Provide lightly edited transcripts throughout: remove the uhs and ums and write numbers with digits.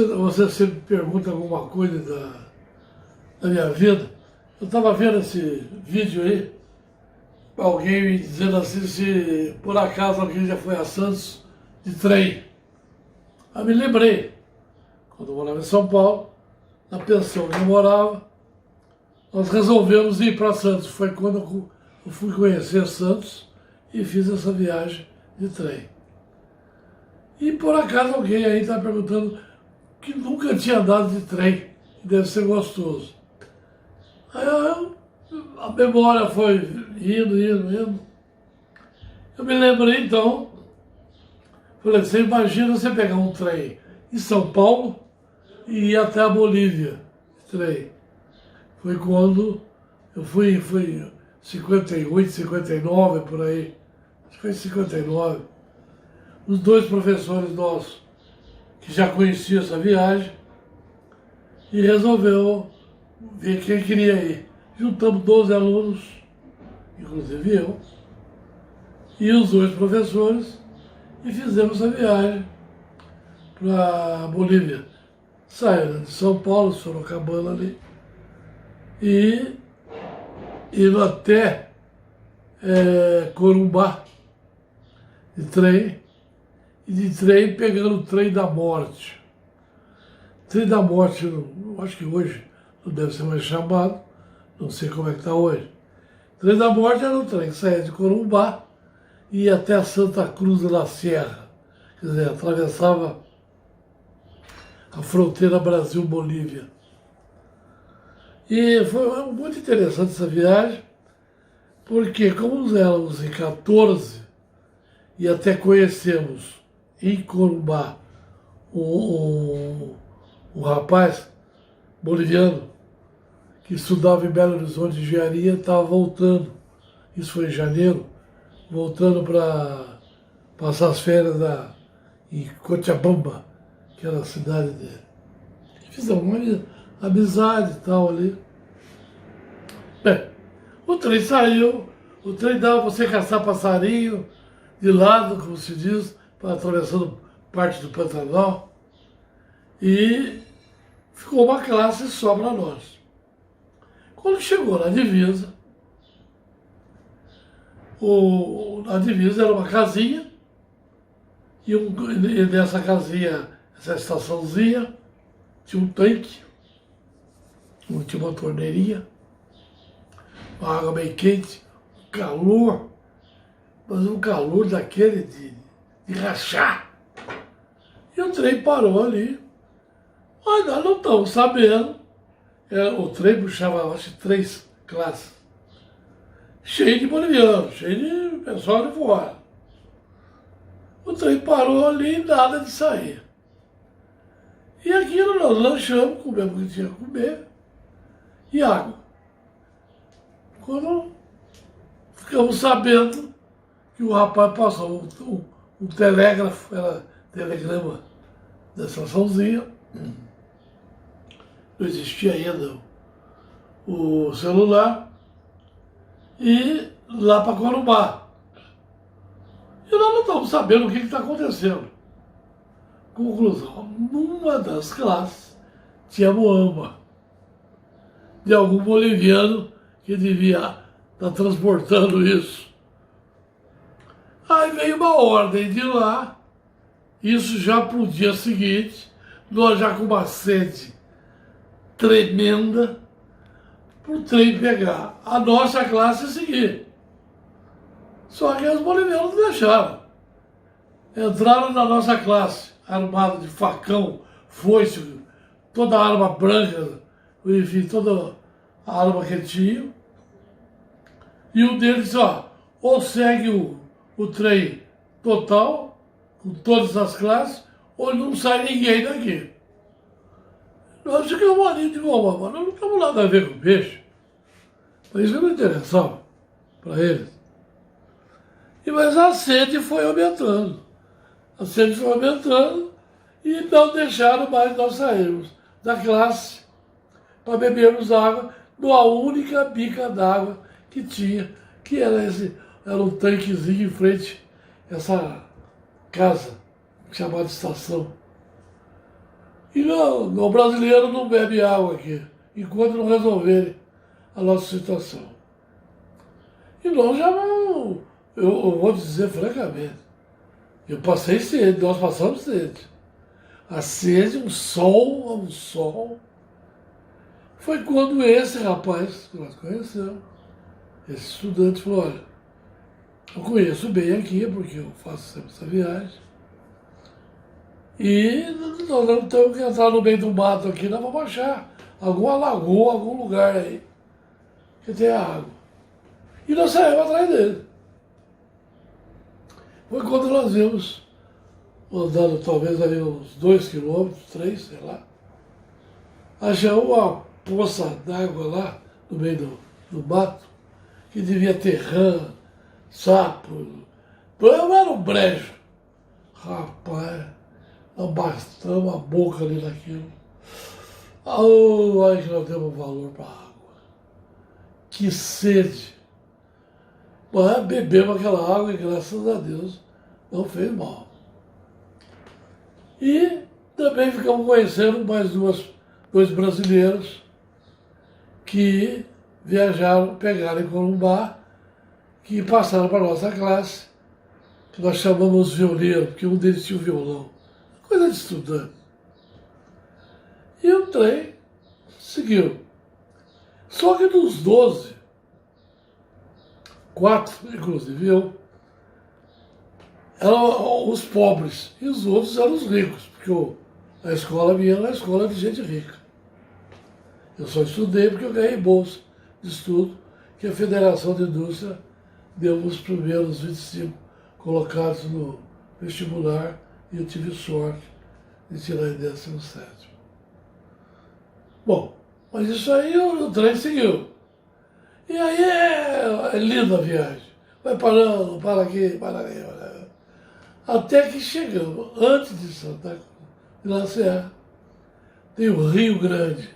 Você sempre pergunta alguma coisa da minha vida. Eu estava vendo esse vídeo aí, alguém me dizendo assim, se por acaso alguém já foi a Santos de trem. Aí me lembrei, quando eu morava em São Paulo, na pensão onde eu morava, nós resolvemos ir para Santos. Foi quando eu fui conhecer Santos e fiz essa viagem de trem. E por acaso alguém aí está perguntando que nunca tinha andado de trem, deve ser gostoso. Aí a memória foi indo. Eu me lembrei então, falei, você imagina você pegar um trem em São Paulo e ir até a Bolívia, de trem. Foi quando eu fui 58, 59, por aí. Acho que foi 59. Os dois professores nossos, que já conheciam essa viagem, e resolveu ver quem queria ir. Juntamos 12 alunos, inclusive eu, e os dois professores, e fizemos a viagem para a Bolívia. Saíram de São Paulo, Sorocabana ali, e indo até Corumbá, de trem, e de trem pegando o trem da morte. Trem da morte, eu acho que hoje não deve ser mais chamado, não sei como é que está hoje. Trem da morte era um trem que saía de Corumbá e ia até Santa Cruz de la Sierra, quer dizer, atravessava a fronteira Brasil-Bolívia. E foi muito interessante essa viagem, porque como éramos em 14 e até conhecemos em Corumbá um rapaz boliviano que estudava em Belo Horizonte de engenharia, estava voltando, isso foi em janeiro, voltando para passar as férias em Cochabamba, que era a cidade dele. Fizemos uma amizade e tal ali. Bem, o trem saiu, o trem dava para você caçar passarinho de lado, como se diz, atravessando parte do Pantanal. E ficou uma classe só para nós. Quando chegou na divisa, a divisa era uma casinha, e nessa casinha, essa estaçãozinha, tinha um tanque, tinha uma torneirinha, uma água bem quente, um calor, mas um calor daquele de rachar. E o trem parou ali, mas nós não estamos sabendo. O trem puxava, acho que 3 classes, cheio de bolivianos, cheio de pessoal de fora. O trem parou ali e nada de sair. E aquilo nós lanchamos, comemos o que tinha que comer, e água. Quando ficamos sabendo que o rapaz passou um telégrafo, era telegrama da estaçãozinha, não existia ainda o celular, e lá para Corumbá. E nós não estamos sabendo o que está acontecendo. Conclusão, numa das classes tinha muamba de algum boliviano que devia estar transportando isso. Aí veio uma ordem de lá, isso já para o dia seguinte, nós já com uma sede tremenda, para o trem pegar a nossa classe e seguir. Só que os bolivianos não deixaram. Entraram na nossa classe, armados de facão, foice, toda a arma branca, enfim, toda a arma que tinha. E um deles disse, ou segue o trem total, com todas as classes, ou não sai ninguém daqui. Nós ficamos ali de boa, mas nós não temos nada a ver com peixe. Mas isso não interessava para eles. Mas a sede foi aumentando. A sede foi aumentando e não deixaram mais nós sairmos da classe para bebermos água numa única bica d'água que tinha, que era um tanquezinho em frente a essa casa chamada estação. E não, o brasileiro não bebe água aqui, enquanto não resolverem a nossa situação. E nós já não, eu vou dizer francamente, eu passei sede, nós passamos sede. A sede, um sol, foi quando esse rapaz que nós conhecemos, esse estudante, falou, olha, eu conheço bem aqui, porque eu faço sempre essa viagem, e nós não temos que entrar no meio do mato aqui, nós vamos achar alguma lagoa, algum lugar aí que tenha água. E nós saímos atrás dele. Foi quando nós vimos, andando talvez ali uns 2 quilômetros, 3, sei lá, achamos uma poça d'água lá no meio do mato, que devia ter rã, sapo, não era um brejo. Rapaz, nós bastamos a boca ali naquilo. Aí que nós demos valor para a água. Que sede. Mas bebemos aquela água e graças a Deus não fez mal. E também ficamos conhecendo mais dois brasileiros que viajaram, pegaram em Corumbá, que passaram para a nossa classe, que nós chamamos violeiro, porque um deles tinha um violão. Coisa de estudante. E o trem seguiu. Só que dos 12, 4, inclusive eu, eram os pobres e os outros eram os ricos, porque a escola minha era uma escola de gente rica. Eu só estudei porque eu ganhei bolsa de estudo que a Federação de Indústria deu os primeiros 25 colocados no vestibular e eu tive sorte de tirar em 17º. Bom, mas isso aí o trem seguiu. E aí é linda a viagem. Vai parando, para aqui, para ali, para ali. Até que chegamos, antes de Santa Cruz, na Serra, tem o Rio Grande.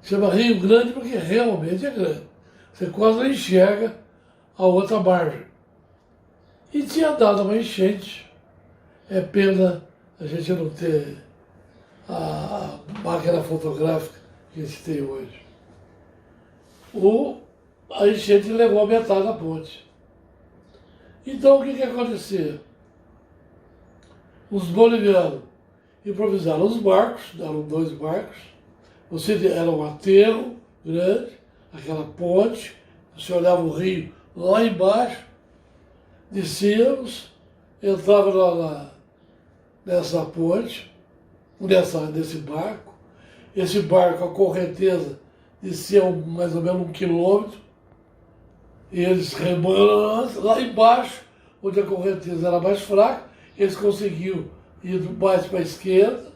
Chama Rio Grande porque realmente é grande. Você quase não enxerga a outra margem. E tinha dado uma enchente. É pena a gente não ter a máquina fotográfica que a gente tem hoje. A enchente levou a metade da ponte. Então o que acontecia? Os bolivianos improvisaram os barcos, deram 2 barcos, era um aterro grande, aquela ponte, você olhava o rio lá embaixo, descíamos, entrava nessa ponte, nesse barco. Esse barco, a correnteza, descia mais ou menos 1 quilômetro, e eles remando lá embaixo, onde a correnteza era mais fraca, eles conseguiam ir mais para a esquerda,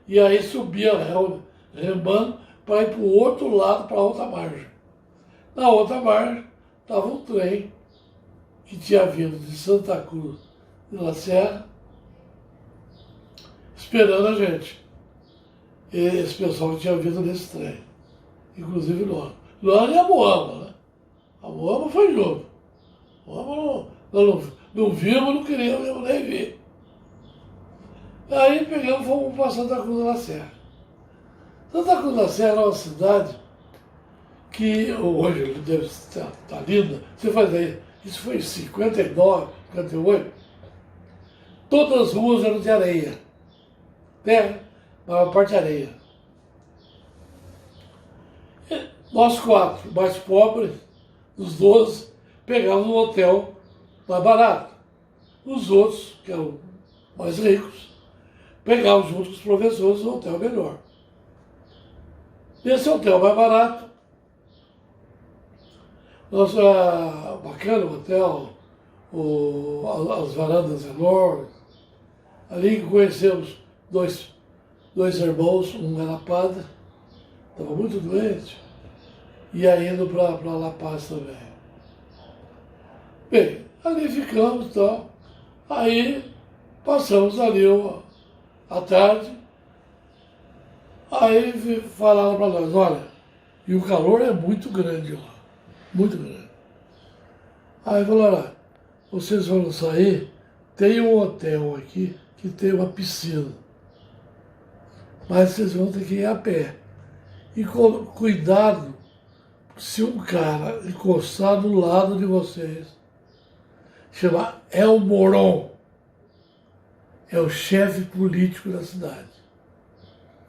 e aí subia remando para ir para o outro lado, para a outra margem. Na outra margem estava um trem que tinha vindo de Santa Cruz de La Serra, esperando a gente. Esse pessoal que tinha vindo nesse trem, inclusive nós. Nós e a Moama, né? A Moama foi junto. A Moama não vimos, não queríamos nem ver. Aí pegamos e fomos para Santa Cruz de La Serra. Santa Cruz de La Serra é uma cidade que hoje deve estar linda. Você faz aí, isso foi em 59, 58. Todas as ruas eram de areia. Terra, maior parte areia. E nós 4, mais pobres, os 12, pegávamos um hotel mais barato. Os outros, que eram mais ricos, pegavam junto com os professores um hotel melhor. Nesse hotel mais barato, bacana o hotel, as varandas enormes. Ali que conhecemos dois irmãos, um era padre, estava muito doente, e aí indo para La Paz também. Bem, ali ficamos e tal. Aí passamos ali a tarde, aí falaram para nós, olha, e o calor é muito grande lá, muito grande. Aí falaram, olha, vocês vão sair, tem um hotel aqui que tem uma piscina. mas vocês vão ter que ir a pé. E cuidado se um cara encostar do lado de vocês, chama El Moron, é o chefe político da cidade.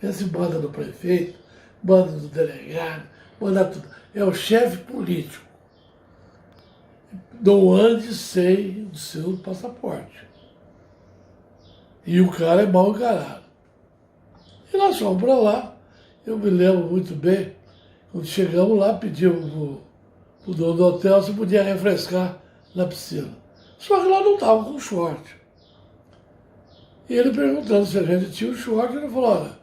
Esse manda do prefeito, manda do delegado, manda tudo. É o chefe político. Não ande sem o seu passaporte. E o cara é mal encarado. E nós fomos para lá. Eu me lembro muito bem, quando chegamos lá, pedimos para o dono do hotel se podia refrescar na piscina. Só que nós não estávamos com short. E ele perguntando se a gente tinha um short, ele falou, olha,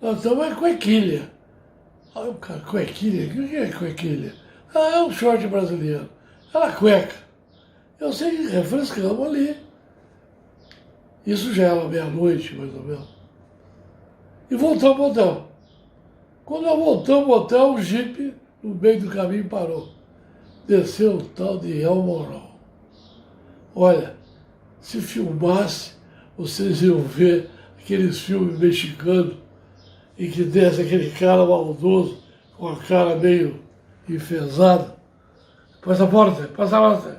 nós estamos em cuequilha. Aí o cara, cuequilha? O que é cuequilha? Ah, é um short brasileiro. Era cueca. Eu sei que refrescamos ali. Isso já era meia-noite, mais ou menos. E voltamos ao hotel. Quando nós voltamos ao hotel, o jipe, no meio do caminho, parou. Desceu o tal de El Moron. Olha, se filmasse, vocês iam ver aqueles filmes mexicanos em que desce aquele cara maldoso, com a cara meio enfesada. Passaporte, passaporte.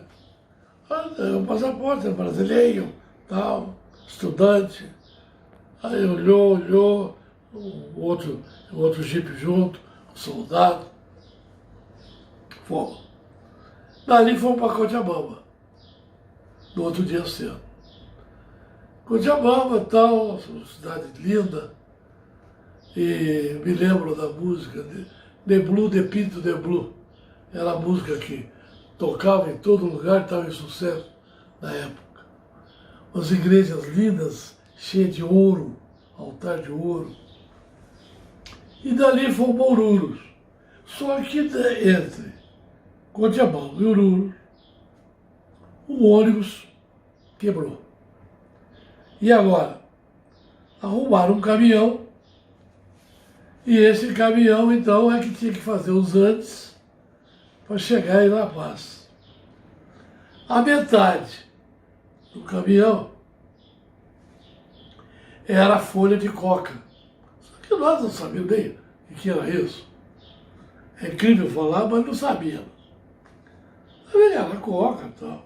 O passaporte brasileiro, tal, estudante. Aí olhou, o outro jipe junto, o soldado. Fomos. Dali fomos para Cochabamba, no outro dia cedo. Cochabamba, tal, cidade linda. E me lembro da música de Blue, de Pinto de Blue. Era a música que tocava em todo lugar, estava em sucesso na época. As igrejas lindas, cheias de ouro, altar de ouro. E dali fomos para Oruro. Só que entre Cochabamba e Oruro, o ônibus quebrou. E agora? Arrumaram um caminhão, e esse caminhão, então, é que tinha que fazer os antes para chegar em La Paz. A metade do caminhão era folha de coca. Só que nós não sabíamos bem o que era isso. É incrível falar, mas não sabíamos. Era coca e tal.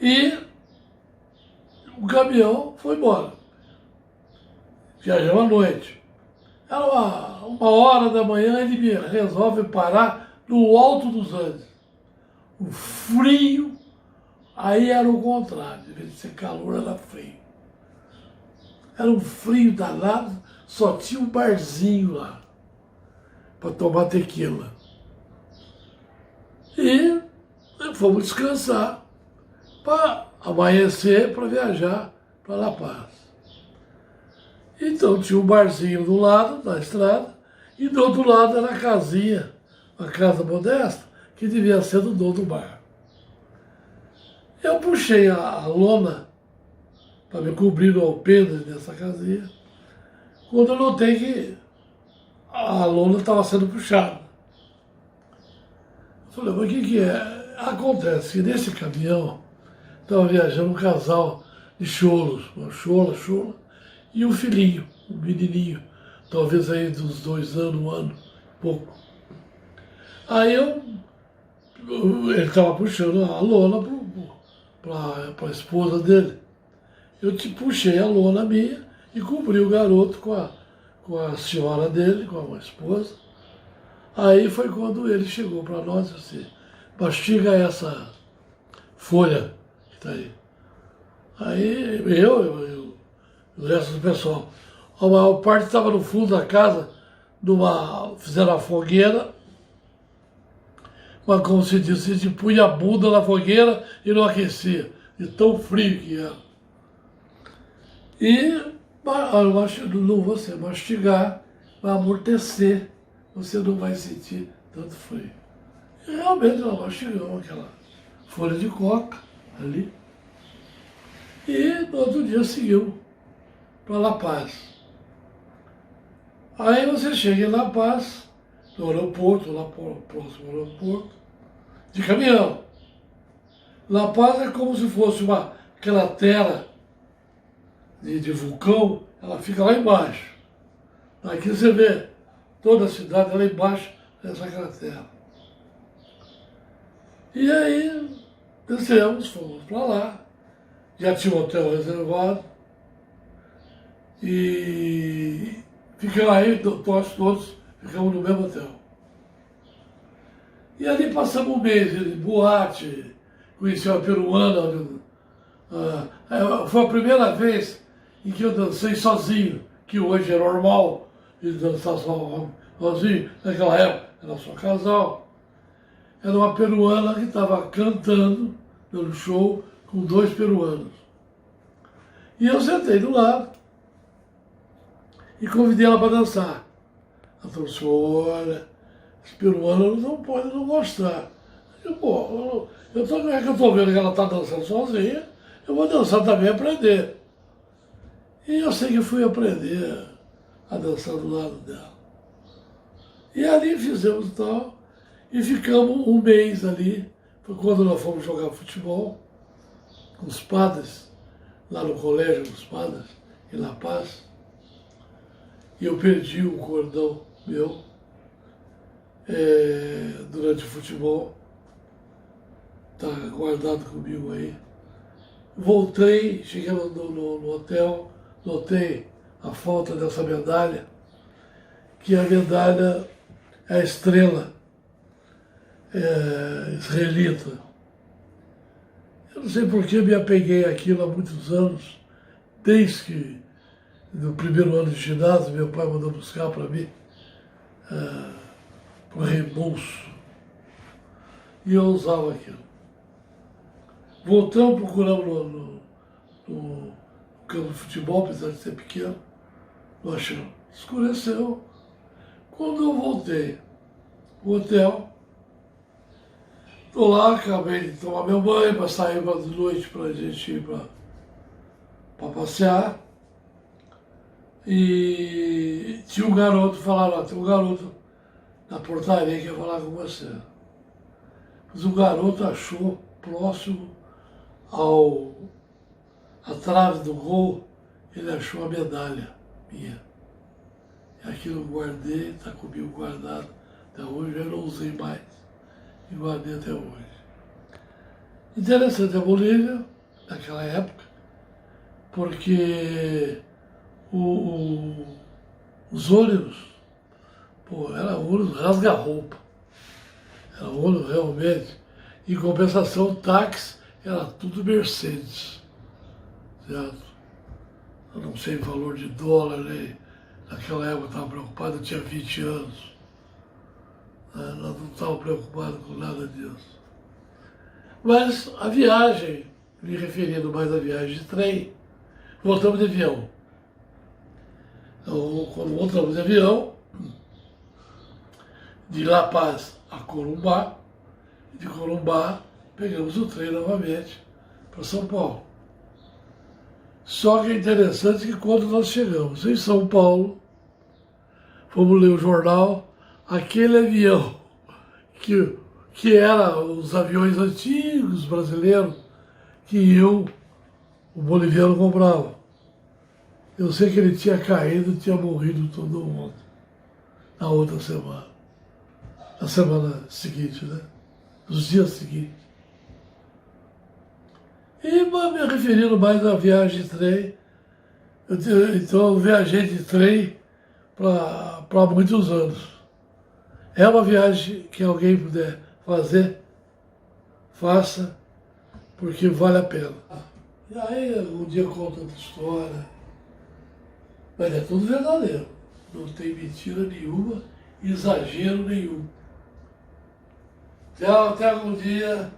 E o caminhão foi embora. Viajamos à noite. Era uma hora da manhã, ele resolve parar no alto dos Andes. O frio, aí era o contrário, em vez de ser calor, era frio. Era um frio danado, só tinha um barzinho lá, para tomar tequila. E fomos descansar, para amanhecer, para viajar para La Paz. Então tinha um barzinho do lado da estrada e do outro lado era a casinha, uma casa modesta, que devia ser do dono do bar. Eu puxei a lona para me cobrir o alpendre dessa casinha, quando eu notei que a lona estava sendo puxada. Eu falei, mas o que é? Acontece que nesse caminhão estava viajando um casal de cholos, uma chola, e um filhinho, um menininho, talvez aí dos 2 anos, 1 ano, pouco. Aí ele estava puxando a lona para a esposa dele. Eu puxei a lona minha e cobri o garoto com a senhora dele, com a esposa. Aí foi quando ele chegou para nós e disse, mastiga essa folha que está aí. Aí o resto do pessoal. A maior parte estava no fundo da casa, fizeram a fogueira, mas como se disse, a gente punha a bunda na fogueira e não aquecia, de tão frio que era. E você mastigar, vai amortecer, você não vai sentir tanto frio. E realmente nós mastigamos aquela folha de coca ali. E no outro dia seguimos para La Paz. Aí você chega em La Paz, no aeroporto, lá próximo ao aeroporto, de caminhão. La Paz é como se fosse uma cratera de vulcão ela fica lá embaixo. Aqui você vê toda a cidade lá embaixo dessa cratera. E aí descemos, fomos para lá, já tinha um hotel reservado e ficamos aí, nós todos ficamos no mesmo hotel. E ali passamos um mês de boate, conheci uma peruana. Foi a primeira vez em que eu dancei sozinho, que hoje é normal de dançar sozinho. Naquela época era só casal. Era uma peruana que estava cantando, dando show, com 2 peruanos. E eu sentei do lado e convidei ela para dançar. Ela falou assim, olha, os peruanos não podem não gostar. Eu, pô, é que eu estou vendo que ela está dançando sozinha, eu vou dançar também e aprender. E eu sei que eu fui aprender a dançar do lado dela. E ali fizemos tal, e ficamos um mês ali. Foi quando nós fomos jogar futebol com os padres, lá no colégio dos padres, em La Paz. E eu perdi um cordão meu durante o futebol. Está guardado comigo aí. Voltei, cheguei no hotel, notei a falta dessa medalha, que a medalha é a estrela israelita. Eu não sei por que me apeguei àquilo há muitos anos, desde que no primeiro ano de ginásio meu pai mandou buscar para mim para reembolso. E eu usava aquilo. Voltamos, procuramos no campo de futebol, apesar de ser pequeno, não achamos. Escureceu. Quando eu voltei pro hotel, estou lá, acabei de tomar meu banho para sair de noite para a gente ir para passear. E tinha um garoto, falaram, tem um garoto na portaria que quer falar com você. Mas o garoto achou próximo à trave do gol, ele achou a medalha minha. E aquilo eu guardei, está comigo guardado até hoje, eu não usei mais. E guardei até hoje. Interessante a Bolívia, naquela época, porque os ônibus, era ônibus rasga-roupa. Era ônibus realmente. Em compensação, o táxi era tudo Mercedes. Certo? Eu não sei o valor de dólar, né? Naquela época eu estava preocupado, eu tinha 20 anos. Nós não estávamos preocupados com nada disso. Mas a viagem, me referindo mais à viagem de trem, voltamos de avião. Então, quando voltamos de avião, de La Paz a Corumbá, de Corumbá pegamos o trem novamente para São Paulo. Só que é interessante que quando nós chegamos em São Paulo, fomos ler o jornal, aquele avião que era os aviões antigos brasileiros que o boliviano comprava. Eu sei que ele tinha caído, tinha morrido todo mundo na outra semana. Na semana seguinte, né? Nos dias seguintes. E me referindo mais à viagem de trem, então eu viajei de trem para muitos anos. É uma viagem que alguém puder fazer, faça, porque vale a pena. E aí um dia conta outra história, mas é tudo verdadeiro. Não tem mentira nenhuma, exagero nenhum. Até algum dia